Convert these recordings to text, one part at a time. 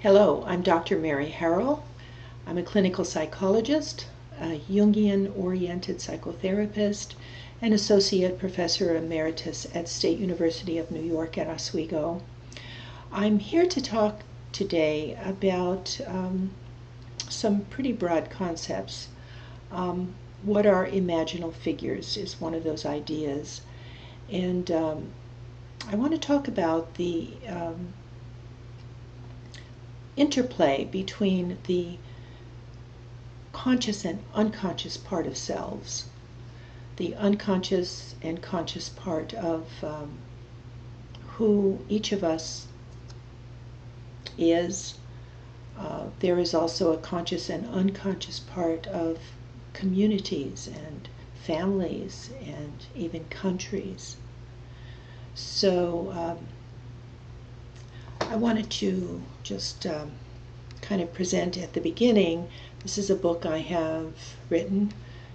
Hello, I'm Dr. Mary Harrell. I'm a clinical psychologist, a Jungian-oriented psychotherapist, and associate professor emeritus at State University of New York at Oswego. I'm here to talk today about some pretty broad concepts. What are imaginal figures is one of those ideas. And I want to talk about the interplay between the conscious and unconscious part of selves, the unconscious and conscious part of who each of us is. There is also a conscious and unconscious part of communities and families and even countries. So I wanted to just kind of present at the beginning. This is a book I have written,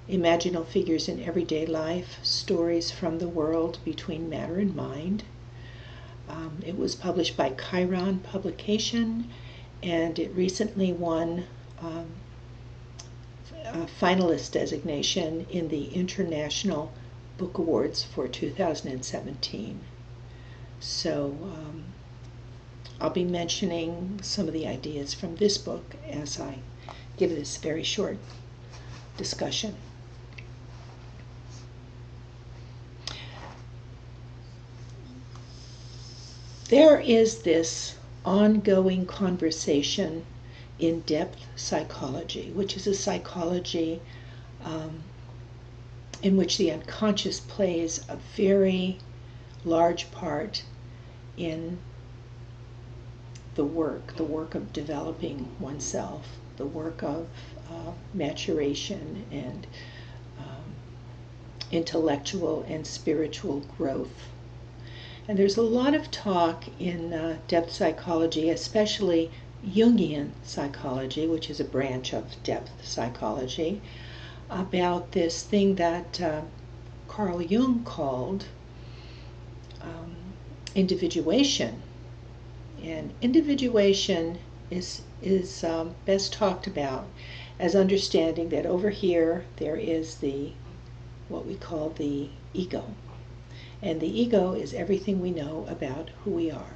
Imaginal Figures in Everyday Life, Stories from the World Between Matter and Mind. It was published by Chiron Publication, and it recently won a finalist designation in the International Book Awards for 2017. So I'll be mentioning some of the ideas from this book as I give this very short discussion. There is this ongoing conversation in depth psychology, which is a psychology in which the unconscious plays a very large part in the work of developing oneself, the work of maturation and intellectual and spiritual growth. And there's a lot of talk in depth psychology, especially Jungian psychology, which is a branch of depth psychology, about this thing that Carl Jung called individuation. And individuation is best talked about as understanding that over here there is what we call the ego. And the ego is everything we know about who we are.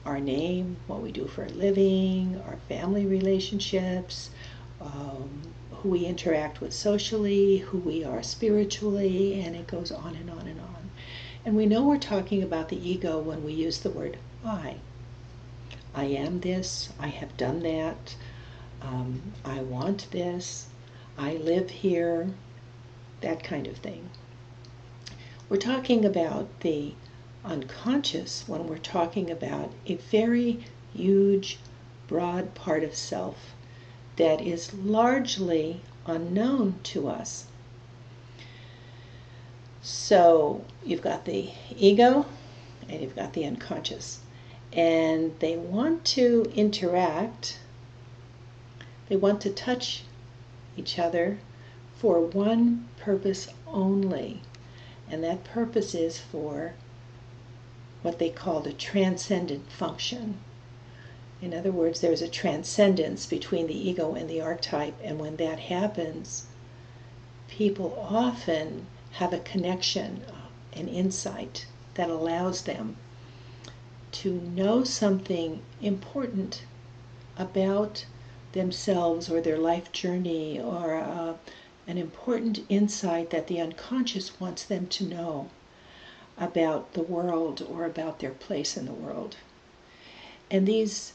Our name, what we do for a living, our family relationships, who we interact with socially, who we are spiritually, and it goes on and on and on. And we know we're talking about the ego when we use the word I. I am this, I have done that, I want this, I live here, that kind of thing. We're talking about the unconscious when we're talking about a very huge, broad part of self that is largely unknown to us. So you've got the ego and you've got the unconscious. And they want to interact, they want to touch each other for one purpose only. And that purpose is for what they call the transcendent function. In other words, there's a transcendence between the ego and the archetype, and when that happens, people often have a connection, an insight that allows them to know something important about themselves or their life journey, or an important insight that the unconscious wants them to know about the world or about their place in the world. And these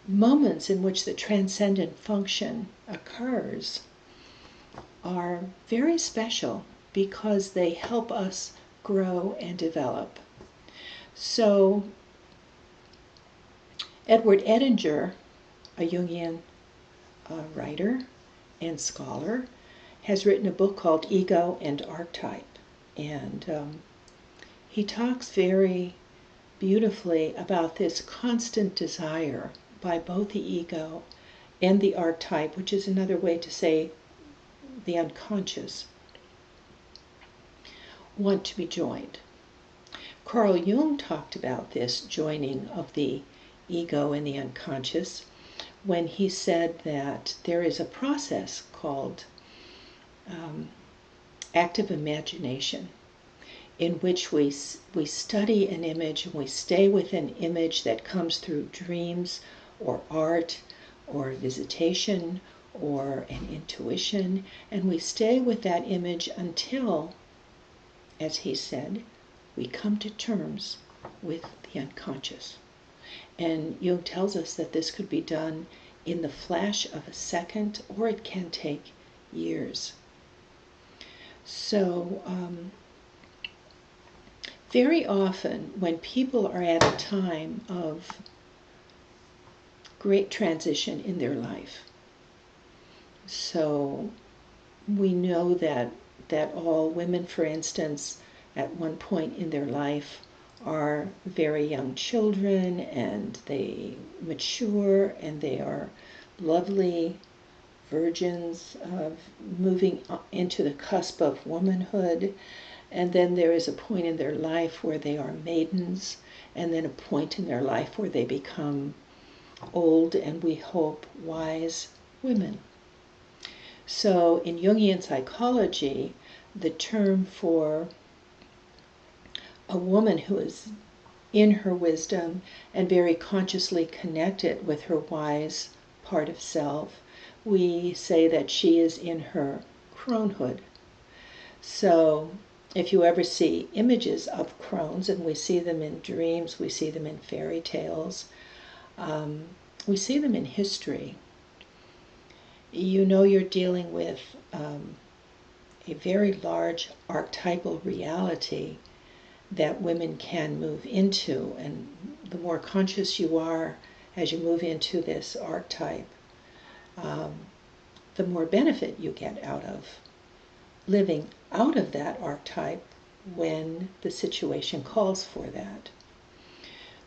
moments in which the transcendent function occurs are very special because they help us grow and develop. So Edward Edinger, a Jungian writer and scholar, has written a book called Ego and Archetype. And he talks very beautifully about this constant desire by both the ego and the archetype, which is another way to say the unconscious, want to be joined. Carl Jung talked about this joining of the ego and the unconscious when he said that there is a process called active imagination, in which we study an image and we stay with an image that comes through dreams or art or visitation or an intuition, and we stay with that image until, as he said, we come to terms with the unconscious. And Jung tells us that this could be done in the flash of a second, or it can take years. So, very often when people are at a time of great transition in their life, so we know that all women, for instance, at one point in their life are very young children, and they mature, and they are lovely virgins of moving into the cusp of womanhood. And then there is a point in their life where they are maidens, and then a point in their life where they become old and, we hope, wise women. So in Jungian psychology, the term for a woman who is in her wisdom and very consciously connected with her wise part of self, we say that she is in her cronehood. So if you ever see images of crones, and we see them in dreams, we see them in fairy tales, we see them in history, you know you're dealing with a very large archetypal reality that women can move into. And the more conscious you are as you move into this archetype, the more benefit you get out of living out of that archetype when the situation calls for that.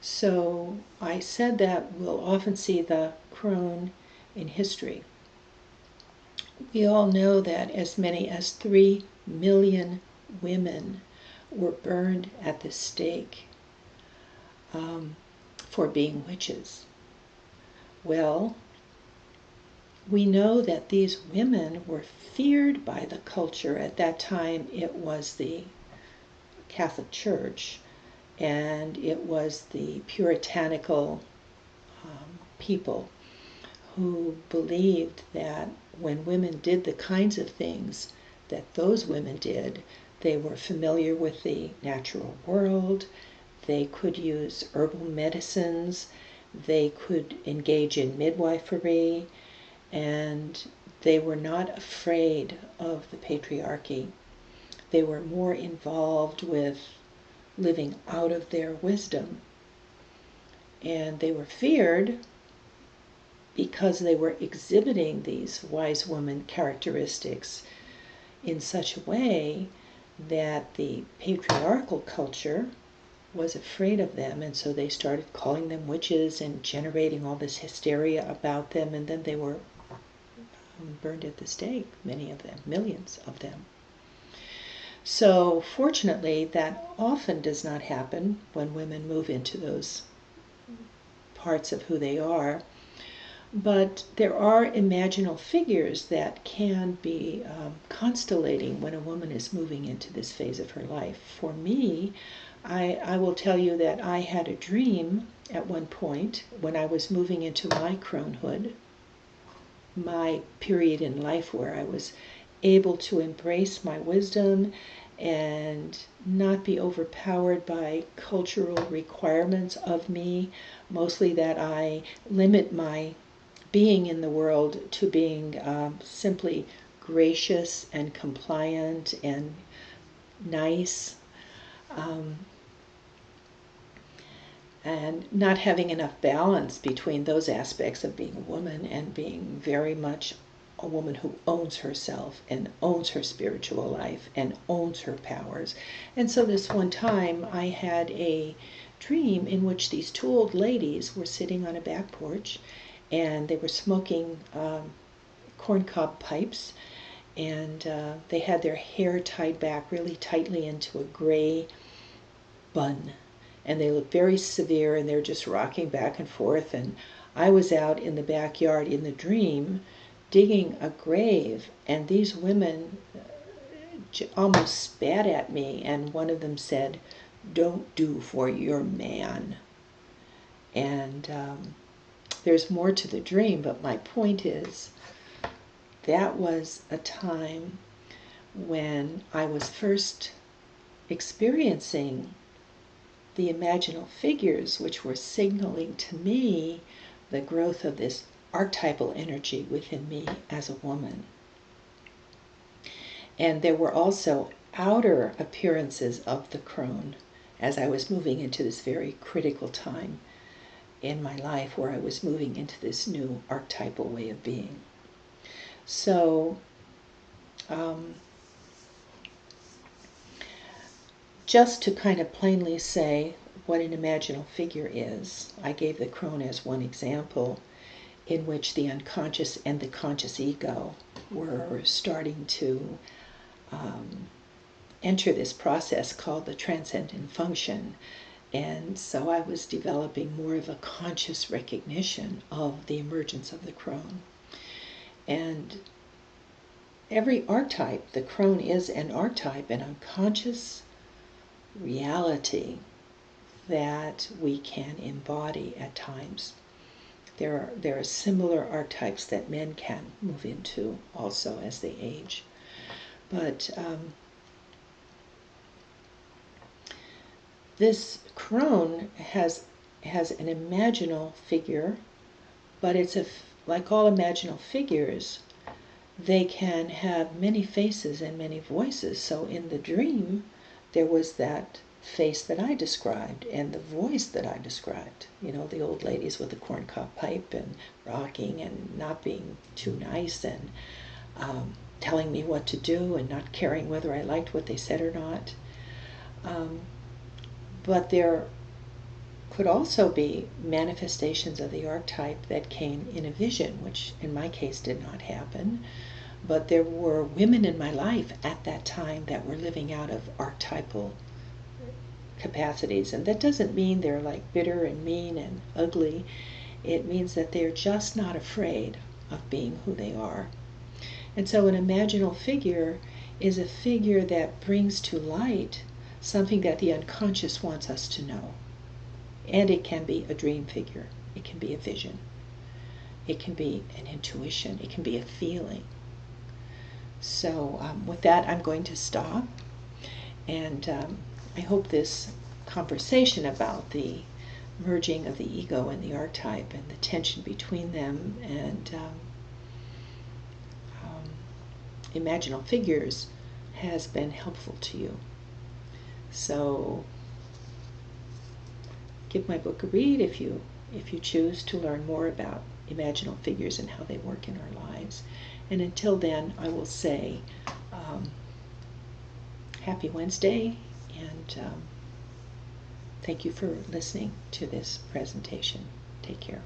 So I said that we'll often see the crone in history. We all know that as many as 3 million women were burned at the stake for being witches. Well, we know that these women were feared by the culture. At that time, it was the Catholic Church, and it was the puritanical people who believed that when women did the kinds of things that those women did, they were familiar with the natural world, they could use herbal medicines, they could engage in midwifery, and they were not afraid of the patriarchy. They were more involved with living out of their wisdom. And they were feared because they were exhibiting these wise woman characteristics in such a way that the patriarchal culture was afraid of them, and so they started calling them witches and generating all this hysteria about them, and then they were burned at the stake, many of them, millions of them. So fortunately, that often does not happen when women move into those parts of who they are. But there are imaginal figures that can be constellating when a woman is moving into this phase of her life. For me, I will tell you that I had a dream at one point when I was moving into my cronehood, my period in life where I was able to embrace my wisdom and not be overpowered by cultural requirements of me, mostly that I limit my being in the world to being simply gracious and compliant and nice, and not having enough balance between those aspects of being a woman and being very much a woman who owns herself and owns her spiritual life and owns her powers. And so this one time I had a dream in which these 2 old ladies were sitting on a back porch, and they were smoking corncob pipes, and they had their hair tied back really tightly into a gray bun. and they look very severe, and they're just rocking back and forth. And I was out in the backyard in the dream digging a grave, and these women almost spat at me, and one of them said, "Don't do for your man." And there's more to the dream, but my point is that was a time when I was first experiencing the imaginal figures, which were signaling to me the growth of this archetypal energy within me as a woman. And there were also outer appearances of the crone as I was moving into this very critical time in my life where I was moving into this new archetypal way of being. So, just to kind of plainly say what an imaginal figure is, I gave the crone as one example in which the unconscious and the conscious ego were starting to enter this process called the transcendent function. And so I was developing more of a conscious recognition of the emergence of the crone. And every archetype, the crone is an archetype, an unconscious reality that we can embody at times. There are similar archetypes that men can move into also as they age. But this crone has an imaginal figure, but it's like all imaginal figures, they can have many faces and many voices. So in the dream, there was that face that I described and the voice that I described. You know, the old ladies with the corncob pipe and rocking and not being too nice and telling me what to do and not caring whether I liked what they said or not. But there could also be manifestations of the archetype that came in a vision, which in my case did not happen. But there were women in my life at that time that were living out of archetypal capacities. And that doesn't mean they're like bitter and mean and ugly. It means that they're just not afraid of being who they are. And so an imaginal figure is a figure that brings to light something that the unconscious wants us to know. And it can be a dream figure. It can be a vision. It can be an intuition. It can be a feeling. So with that, I'm going to stop. And I hope this conversation about the merging of the ego and the archetype and the tension between them and imaginal figures has been helpful to you. So give my book a read if you choose to learn more about imaginal figures and how they work in our lives. And until then, I will say happy Wednesday, and thank you for listening to this presentation. Take care.